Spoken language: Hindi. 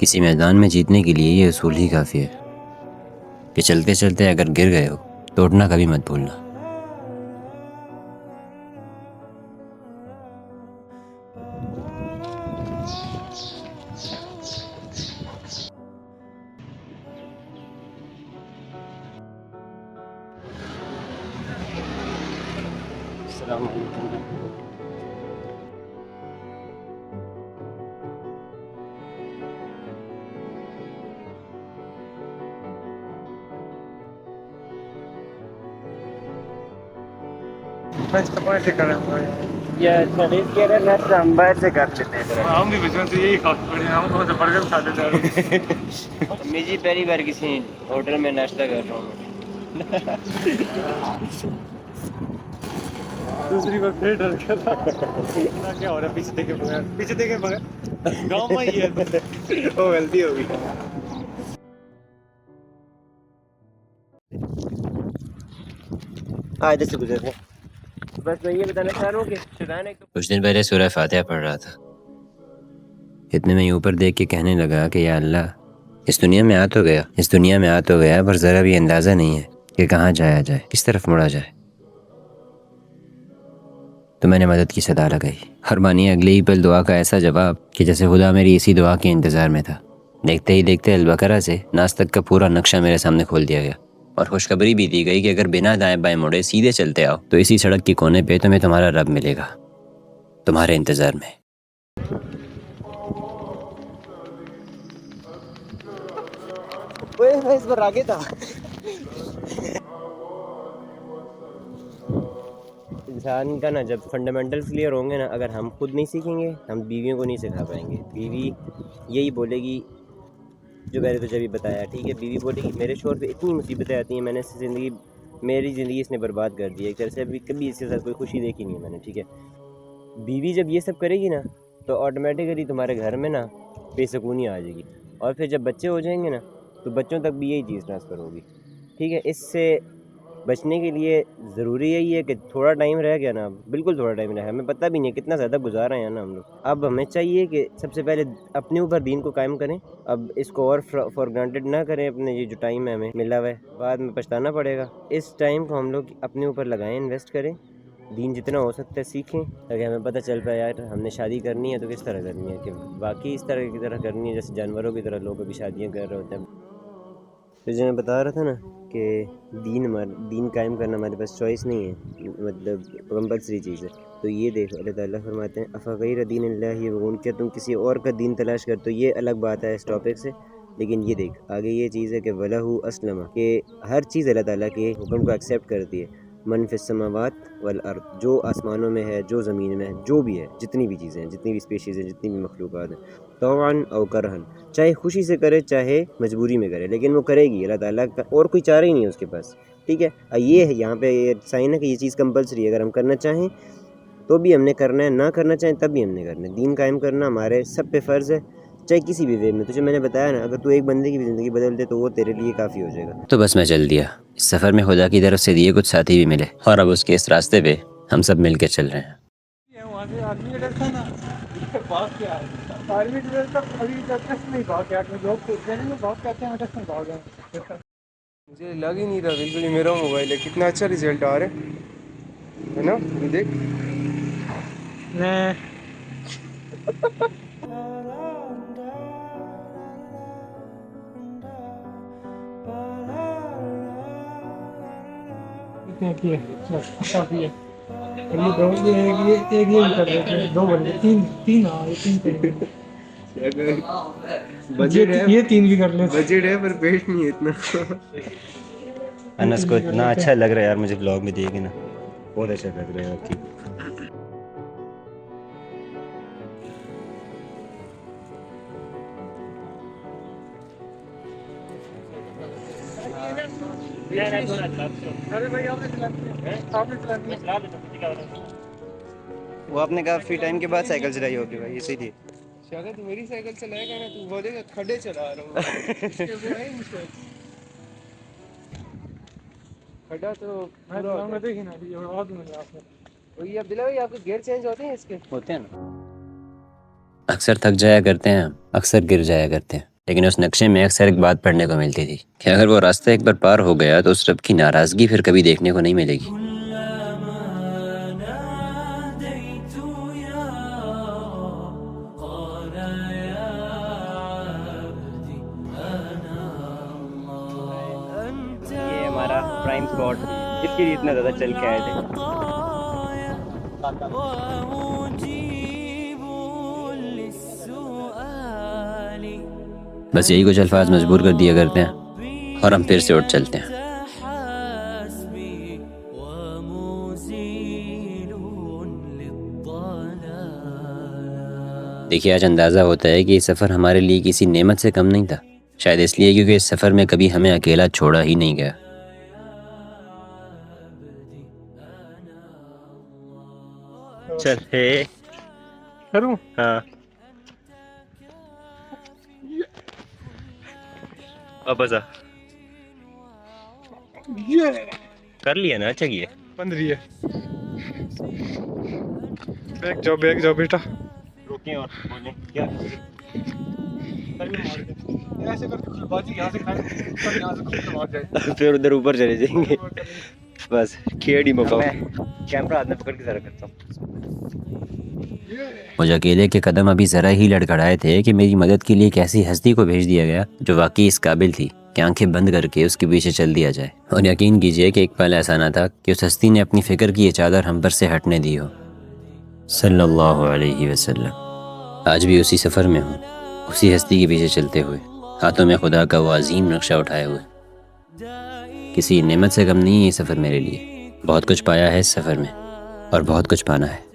किसी मैदान में जीतने के लिए ये असूल ही काफ़ी है कि चलते चलते अगर गिर गए हो तो उठना कभी मत भूलना। अस्सलाम वालेकुम। बस तो बाहर से करेंगे या खरीद के रहना तो हम बाहर से कर लेते हैं। हम भी बचपन से यही खाते पड़े हैं, हम तो मतलब बर्गर खाते थे। अम्मी जी पहली बार किसी होटल में नाश्ता कर रहा हूँ। दूसरी बार फिर डर गया था ना, क्या हो रहा है, पीछे देखे बगैर गाँव में ही है। वो गलती हो गई। हाँ, इधर से गुजर गए। बस मैं ये बताना चाह रहा हूँ कि कुछ दिन पहले सूरह फातिहा पढ़ रहा था। इतने में ऊपर देख के कहने लगा कि या अल्लाह, इस दुनिया में आ तो गया पर ज़रा भी अंदाज़ा नहीं है कि कहाँ जाया जाए, किस तरफ मुड़ा जाए। तो मैंने मदद की सदा लगाई और मानिए अगले ही पल दुआ का ऐसा जवाब कि जैसे खुदा मेरी इसी दुआ के इंतज़ार में था। देखते ही देखते अल-बकरा से नास तक का पूरा नक्शा मेरे सामने खोल दिया गया और खुशखबरी भी दी गई कि अगर बिना दाएं बाएं मुड़े सीधे चलते आओ तो इसी सड़क के कोने पे तुम्हें तुम्हारा रब मिलेगा, तुम्हारे इंतज़ार में। मैं इस बार आगे था। इंसान का ना जब फंडामेंटल्स क्लियर होंगे ना, अगर हम खुद नहीं सीखेंगे हम बीवियों को नहीं सिखा पाएंगे। बीवी यही बोलेगी जो मैंने तुझे अभी बताया, ठीक है। बीवी बोलेगी मेरे शोहर पे इतनी मुसीबतें आती हैं, मेरी ज़िंदगी इसने बर्बाद कर दी है। एक तरह से अभी कभी इसके साथ कोई खुशी देखी नहीं है मैंने, ठीक है। बीवी जब ये सब करेगी ना तो ऑटोमेटिकली तुम्हारे घर में ना बेसुकूनी आ जाएगी और फिर जब बच्चे हो जाएंगे ना तो बच्चों तक भी यही चीज़ ट्रांसफ़र होगी, ठीक है। इससे बचने के लिए ज़रूरी यही है कि थोड़ा टाइम रह गया ना, बिल्कुल थोड़ा टाइम रहा है, हमें पता भी नहीं कितना ज़्यादा गुजारा है ना हम लोग। अब हमें चाहिए कि सबसे पहले अपने ऊपर दीन को कायम करें। अब इसको और फॉर ग्रांटेड ना करें। अपने ये जो टाइम है हमें मिला हुआ है, बाद में पछताना पड़ेगा। इस टाइम को हम लोग अपने ऊपर लगाएं, इन्वेस्ट करें, दीन जितना हो सकता है सीखें, ताकि हमें पता चल पाए यार हमने शादी करनी है तो किस तरह करनी है, कि बाकी इस तरह की तरह करनी है जैसे जानवरों की तरह लोग अभी शादियाँ कर रहे होते हैं। तो जो मैं बता रहा था ना कि दीन कायम करना हमारे पास चॉइस नहीं है, मतलब कंपल्सरी चीज़ है। तो ये देखो अल्लाह ताला फरमाते हैं अफ़ग़ैर दीन अल्लाहि यबग़ून, क्या तुम किसी और का दीन तलाश कर। तो ये अलग बात है इस टॉपिक से, लेकिन ये देख आगे ये चीज़ है कि वलहु अस्लमा, कि हर चीज़ अल्लाह ताला के हुक्म को एक्सेप्ट करती है। मन फिस समावात वल अर्द, जो आसमानों में है, जो ज़मीन में है, जो भी है, जितनी भी चीज़ें हैं, जितनी भी स्पीशीज़ हैं, जितनी भी मखलूक़ात हैं, तौअन औ करहन, चाहे खुशी से करे चाहे मजबूरी में करे, लेकिन वो करेगी। अल्लाह ताला का और कोई चारा ही नहीं है उसके पास, ठीक है। ये है यहाँ पे ये साइन है कि ये चीज़ कंपलसरी है। अगर हम करना चाहें तो भी हमने करना है, ना करना चाहें तब भी हमने करना है। दीन कायम करना हमारे सब पे फ़र्ज़ है, चाहे किसी भी वे में। तुझे मैंने बताया ना, अगर तू एक बंदे की भी ज़िंदगी बदल दे तो वो तेरे लिए काफ़ी हो जाएगा। तो बस मैं चल दिया। इस सफ़र में खुदा की तरफ से दिए कुछ साथी भी मिले और अब उसके इस रास्ते पे हम सब मिल के चल रहे हैं। वहाँ से आर्मी का डर था ना, भाग के आए। आर्मी का डर था, अभी तक नहीं भाग के आए। लोग सोचते हैं ना भाग के आते हैं, टच में भाग गए। मुझे लग ही नहीं रहा बिल्कुल ही मेरा मोबाइल है। कितना अच्छा रिजल्ट आ रहा है ना, ये देख। मैं किए बस काफी है। और ये दो एक ये भी कर रहे थे, दो बन गए, तीन तीन। हाँ ये तीन करेंगे। बजट है, ये तीन भी कर लेते। बजट है पर वेस्ट नहीं है इतना। अनस को इतना अच्छा लग रहा है यार, मुझे ब्लॉग में देखे ना बहुत अच्छा लग रहा है आपकी। अरे भाई आपने चला दिया। वो आपने कहा फ्री टाइम के बाद साइकिल चलाई होगी भाई, इसीलिए। शायद मेरी साइकिल चलाएगा ना, तू बोलेगा खड़े चला रहा हूँ। वो है मुझे खड़ा तो मैं चलाऊंगा, देखिए ना अभी आवाज नहीं आपने। वही आप दिला भाई, आपके गियर चेंज होते हैं इसके? होते हैं ना। अक्सर थक जाया करते हैं, अक्सर गिर जाया करते हैं। लेकिन उस नक्शे में अक्सर एक बात पढ़ने को मिलती थी कि अगर वो रास्ता एक बार पार हो गया तो उस रब की नाराज़गी फिर कभी देखने को नहीं मिलेगी। ये हमारा प्राइम स्पॉट, इसके लिए इतना ज़्यादा चल के आए थे। बस यही कुछ अल्फाज मजबूर कर दिया करते हैं और हम फिर से उठ चलते हैं। देखिए, आज अंदाज़ा होता है कि ये सफ़र हमारे लिए किसी नेमत से कम नहीं था, शायद इसलिए क्योंकि इस सफ़र में कभी हमें अकेला छोड़ा ही नहीं गया। चल हे करूं? हाँ, वापस आ। ये कर लिया ना, अच्छा किया। बंद रही है। बैग जाओ बेटा। रोकें और बोलें क्या? ऐसे करके बाजी यहाँ से खाएं, सब यहाँ से खुद मार जाए। फिर उधर ऊपर चले जाएंगे। बस खेड़ ही मुकाओ। कैमरा हाथ में पकड़ के जरा करता हूँ। मुझे अकेले के कदम अभी ज़रा ही लड़खड़ाए थे कि मेरी मदद के लिए एक ऐसी हस्ती को भेज दिया गया जो वाकई इस काबिल थी कि आंखें बंद करके उसके पीछे चल दिया जाए। और यकीन कीजिए कि एक पल ऐसा ना था कि उस हस्ती ने अपनी फ़िक्र की ये चादर हम पर से हटने दी हो। सल्लल्लाहु अलैहि वसल्लम। आज भी उसी सफ़र में हूँ, उसी हस्ती के पीछे चलते हुए, हाथों में खुदा का वो अजीम नक्शा उठाए हुए। किसी नेमत से कम नहीं है ये सफ़र मेरे लिए। बहुत कुछ पाया है इस सफ़र में और बहुत कुछ पाना है।